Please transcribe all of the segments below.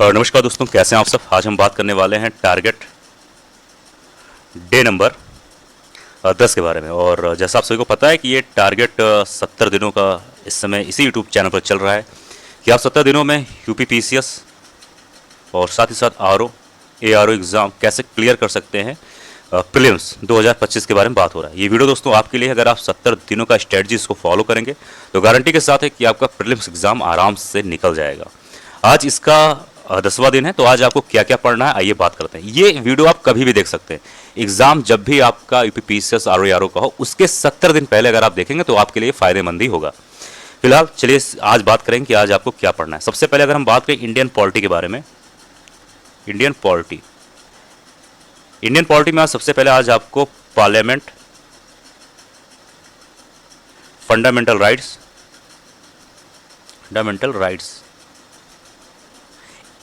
और नमस्कार दोस्तों, कैसे हैं आप सब। आज हम बात करने वाले हैं टारगेट डे नंबर 10 के बारे में। और जैसा आप सभी को पता है कि ये टारगेट 70 दिनों का इस समय इसी यूट्यूब चैनल पर चल रहा है कि आप 70 दिनों में यूपीपीसीएस और साथ ही साथ एआरओ एग्ज़ाम कैसे क्लियर कर सकते हैं। प्रीलिम्स 2025 के बारे में बात हो रहा है। ये वीडियो दोस्तों आपके लिए, अगर आप 70 दिनों का स्ट्रेटजी इसको फॉलो करेंगे तो गारंटी के साथ है कि आपका प्रीलिम्स एग्ज़ाम आराम से निकल जाएगा। आज इसका 10वां दिन है, तो आज आपको क्या क्या पढ़ना है आइए बात करते हैं। ये वीडियो आप कभी भी देख सकते हैं। एग्जाम जब भी आपका यूपीपीसीएस आरओ का हो, उसके 70 दिन पहले अगर आप देखेंगे तो आपके लिए फायदेमंद ही होगा। फिलहाल चलिए आज बात करें कि आज आपको क्या पढ़ना है। सबसे पहले अगर हम बात करें इंडियन पॉलिटी के बारे में, इंडियन पॉलिटी में आज सबसे पहले आज आपको पार्लियामेंट, फंडामेंटल राइट्स,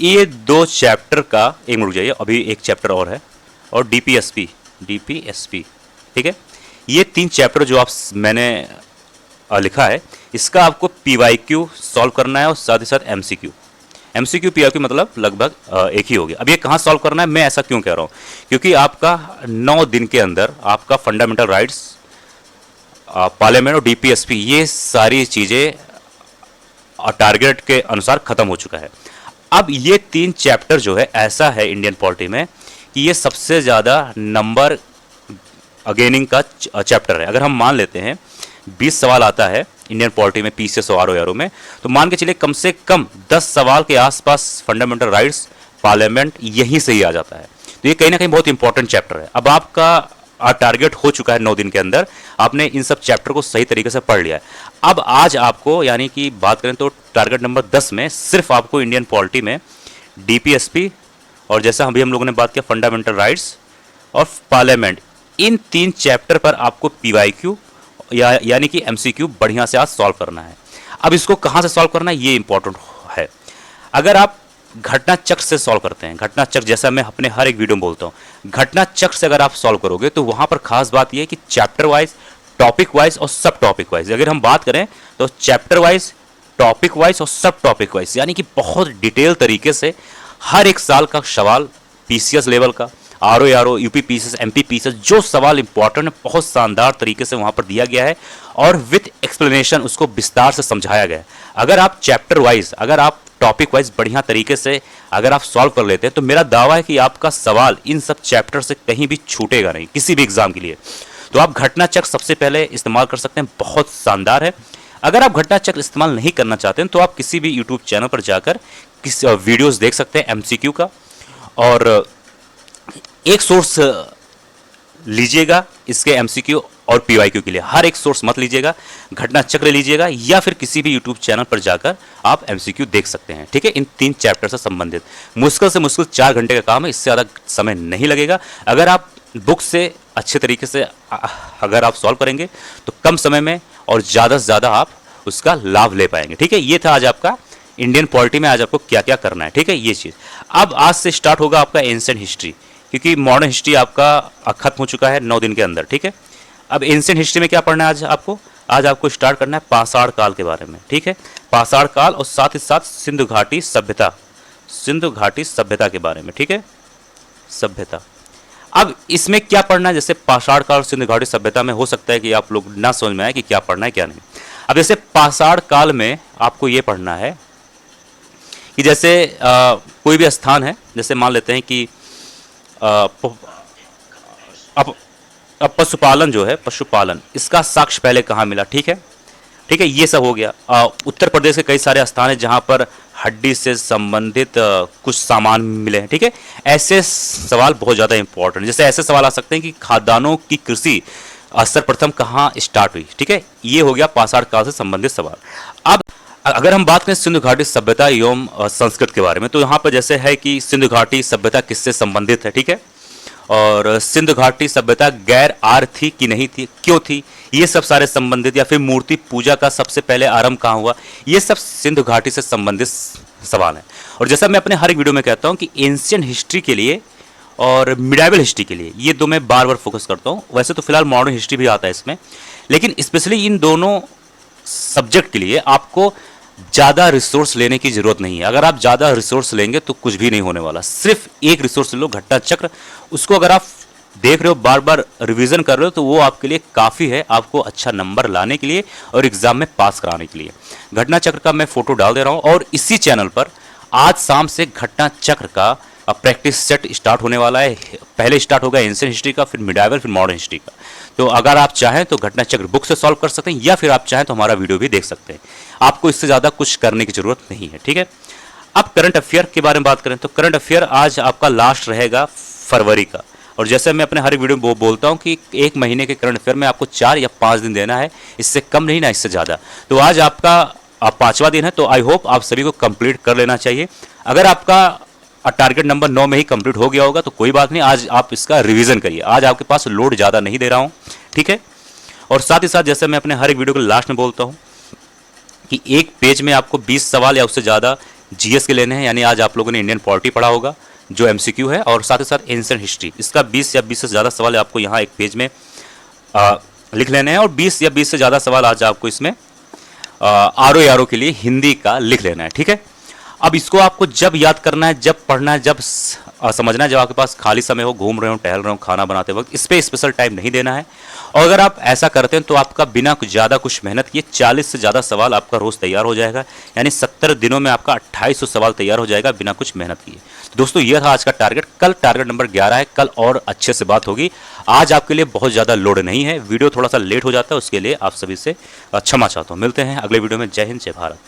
ये दो चैप्टर का, एक मिनट रुक जाइए, अभी एक चैप्टर और है, और डीपीएसपी, ठीक है। ये 3 चैप्टर जो मैंने लिखा है, इसका आपको पीवाईक्यू सॉल्व करना है और साथ ही साथ एमसीक्यू पीवाईक्यू मतलब लगभग एक ही हो गया। अब ये कहाँ सॉल्व करना है, मैं ऐसा क्यों कह रहा हूँ, क्योंकि आपका 9 दिन के अंदर आपका फंडामेंटल राइट्स, पार्लियामेंट और डीपीएसपी, ये सारी चीज़ें टारगेट के अनुसार खत्म हो चुका है। अब ये 3 चैप्टर जो है, ऐसा है इंडियन पॉलिटी में कि ये सबसे ज़्यादा नंबर अगेनिंग का चैप्टर है। अगर हम मान लेते हैं 20 सवाल आता है इंडियन पॉलिटी में, पीसीएस और आरओ में, तो मान के चलिए कम से कम 10 सवाल के आसपास फंडामेंटल राइट्स, पार्लियामेंट यहीं से ही आ जाता है। तो ये कहीं ना कहीं बहुत इंपॉर्टेंट चैप्टर है। अब आपका टारगेट हो चुका है 9 दिन के अंदर, आपने इन सब चैप्टर को सही तरीके से पढ़ लिया है। अब आज आपको, यानी कि बात करें तो टारगेट नंबर 10 में सिर्फ आपको इंडियन पॉलिटी में डीपीएसपी और जैसा अभी हम लोगों ने बात किया फंडामेंटल राइट्स और पार्लियामेंट, इन 3 चैप्टर पर आपको पीवाईक्यू यानी कि एमसीक्यू बढ़िया से आज सॉल्व करना है। अब इसको कहाँ से सॉल्व करना है ये इंपॉर्टेंट है। अगर आप घटना चक्र से सॉल्व करते हैं, घटना चक्र जैसा मैं अपने हर एक वीडियो में बोलता हूँ, घटना चक्र से अगर आप सॉल्व करोगे तो वहां पर खास बात यह है कि चैप्टर वाइज, टॉपिक वाइज और सब टॉपिक वाइज, अगर हम बात करें तो चैप्टर वाइज, टॉपिक वाइज और सब टॉपिक वाइज, यानी कि बहुत डिटेल तरीके से हर एक साल का सवाल, पीसीएस लेवल का, आरओ, यूपीपीसीएस, एमपीपीसीएस, जो सवाल इंपॉर्टेंट है बहुत शानदार तरीके से वहां पर दिया गया है और विथ एक्सप्लेनेशन उसको विस्तार से समझाया गया है। अगर आप चैप्टर वाइज, अगर आप टॉपिक वाइज बढ़िया तरीके से अगर आप सॉल्व कर लेते हैं तो मेरा दावा है कि आपका सवाल इन सब चैप्टर से कहीं भी छूटेगा नहीं किसी भी एग्जाम के लिए। तो आप घटना चक्र सबसे पहले इस्तेमाल कर सकते हैं, बहुत शानदार है। अगर आप घटना चक्र इस्तेमाल नहीं करना चाहते हैं तो आप किसी भी यूट्यूब चैनल पर जाकर किस वीडियोस देख सकते हैं एमसीक्यू का, और एक सोर्स लीजिएगा इसके एमसीक्यू और पीवाईक्यू के लिए। हर एक सोर्स मत लीजिएगा, घटना चक्र लीजिएगा या फिर किसी भी यूट्यूब चैनल पर जाकर आप एमसीक्यू देख सकते हैं, ठीक है। इन 3 चैप्टर से संबंधित मुश्किल से मुश्किल 4 घंटे का काम है, इससे ज़्यादा समय नहीं लगेगा। अगर आप बुक से अच्छे तरीके से अगर आप सॉल्व करेंगे तो कम समय में और ज़्यादा से ज़्यादा आप उसका लाभ ले पाएंगे, ठीक है। ये था आज आपका इंडियन पॉलिटी में आज आपको क्या क्या करना है, ठीक है, ये चीज़। अब आज से स्टार्ट होगा आपका एंशिएंट हिस्ट्री, क्योंकि मॉडर्न हिस्ट्री आपका खत्म हो चुका है 9 दिन के अंदर, ठीक है। अब एंशिएंट हिस्ट्री में क्या पढ़ना है आज आपको स्टार्ट करना है पाषाण काल के बारे में, ठीक है। पाषाण काल और साथ ही साथ सिंधु घाटी सभ्यता के बारे में, ठीक है, सभ्यता। अब इसमें क्या पढ़ना है, जैसे पाषाण काल और सिंधु घाटी सभ्यता में हो सकता है कि आप लोग ना समझ में आए कि क्या पढ़ना है क्या नहीं। अब जैसे पाषाण काल में आपको ये पढ़ना है कि जैसे कोई भी स्थान है, जैसे मान लेते हैं कि अब पशुपालन जो है, पशुपालन, इसका साक्ष्य पहले कहाँ मिला, ठीक है, ये सब हो गया। उत्तर प्रदेश के कई सारे स्थान हैं जहाँ पर हड्डी से संबंधित कुछ सामान मिले हैं, ठीक है। ऐसे सवाल बहुत ज़्यादा इंपॉर्टेंट, जैसे ऐसे सवाल आ सकते हैं कि खाद्यान्नों की कृषि सर्वप्रथम कहाँ स्टार्ट हुई, ठीक है। ये हो गया पाषाण काल से संबंधित सवाल। अब अगर हम बात करें सिंधु घाटी सभ्यता एवं संस्कृत के बारे में, तो यहाँ पर जैसे है कि सिंधु घाटी सभ्यता किससे संबंधित है, ठीक है, और सिंधु घाटी सभ्यता गैर आर्य थी कि नहीं थी, क्यों थी, ये सब सारे संबंधित, या फिर मूर्ति पूजा का सबसे पहले आरंभ कहाँ हुआ, ये सब सिंधु घाटी से संबंधित सवाल है। और जैसा मैं अपने हर एक वीडियो में कहता हूँ कि एंशिएंट हिस्ट्री के लिए और मिडाइवल हिस्ट्री के लिए, ये दो मैं बार बार फोकस करता हूँ। वैसे तो फिलहाल मॉडर्न हिस्ट्री भी आता है इसमें, लेकिन स्पेशली इन दोनों सब्जेक्ट के लिए आपको ज़्यादा रिसोर्स लेने की ज़रूरत नहीं है। अगर आप ज़्यादा रिसोर्स लेंगे तो कुछ भी नहीं होने वाला। सिर्फ एक रिसोर्स लो, घटना चक्र। उसको अगर आप देख रहे हो, बार बार रिवीजन कर रहे हो, तो वो आपके लिए काफ़ी है आपको अच्छा नंबर लाने के लिए और एग्ज़ाम में पास कराने के लिए। घटना चक्र का मैं फोटो डाल दे रहा हूँ और इसी चैनल पर आज शाम से घटना चक्र का प्रैक्टिस सेट स्टार्ट होने वाला है। पहले स्टार्ट होगा एंशिएंट हिस्ट्री का, फिर मिडाइवल, फिर मॉडर्न हिस्ट्री का। तो अगर आप चाहें तो घटना चक्र बुक से सॉल्व कर सकते हैं, या फिर आप चाहें तो हमारा वीडियो भी देख सकते हैं। आपको इससे ज़्यादा कुछ करने की ज़रूरत नहीं है, ठीक है। अब करंट अफेयर के बारे में बात करें तो करंट अफेयर आज आपका लास्ट रहेगा फरवरी का। और जैसे मैं अपने हर वीडियो में बोलता हूँ कि एक महीने के करंट अफेयर में आपको 4 या 5 दिन देना है, इससे कम नहीं ना इससे ज़्यादा। तो आज आपका 5वां दिन है, तो आई होप आप सभी को कंप्लीट कर लेना चाहिए। अगर आपका टारगेट नंबर 9 में ही कंप्लीट हो गया होगा तो कोई बात नहीं, आज आप इसका रिवीजन करिए। आज आपके पास लोड ज़्यादा नहीं दे रहा हूँ, ठीक है। और साथ ही साथ जैसे मैं अपने हर एक वीडियो के लास्ट में बोलता हूँ कि एक पेज में आपको 20 सवाल या उससे ज़्यादा जीएस के लेने हैं। यानी आज आप लोगों ने इंडियन पॉलिटी पढ़ा होगा जो एमसीक्यू है, और साथ ही साथ एंशिएंट हिस्ट्री, इसका 20 या 20 से ज़्यादा सवाल आपको यहाँ एक पेज में लिख लेने हैं। और 20 या 20 से ज़्यादा सवाल आज आपको इसमें आर के लिए हिंदी का लिख लेना है, ठीक है। अब इसको आपको जब याद करना है, जब पढ़ना है, जब समझना है, जब आपके पास खाली समय हो, घूम रहे हो, टहल रहे हो, खाना बनाते वक्त, इस पर स्पेशल टाइम नहीं देना है। और अगर आप ऐसा करते हैं तो आपका बिना ज़्यादा कुछ मेहनत किए 40 से ज़्यादा सवाल आपका रोज़ तैयार हो जाएगा। यानी 70 दिनों में आपका 2800 सवाल तैयार हो जाएगा बिना कुछ मेहनत किए। तो दोस्तों ये था आज का टारगेट। कल टारगेट नंबर 11 है, कल और अच्छे से बात होगी। आज आपके लिए बहुत ज़्यादा लोड नहीं है, वीडियो थोड़ा सा लेट हो जाता है, उसके लिए आप सभी से क्षमा चाहता हूँ। मिलते हैं अगले वीडियो में। जय हिंद, जय भारत।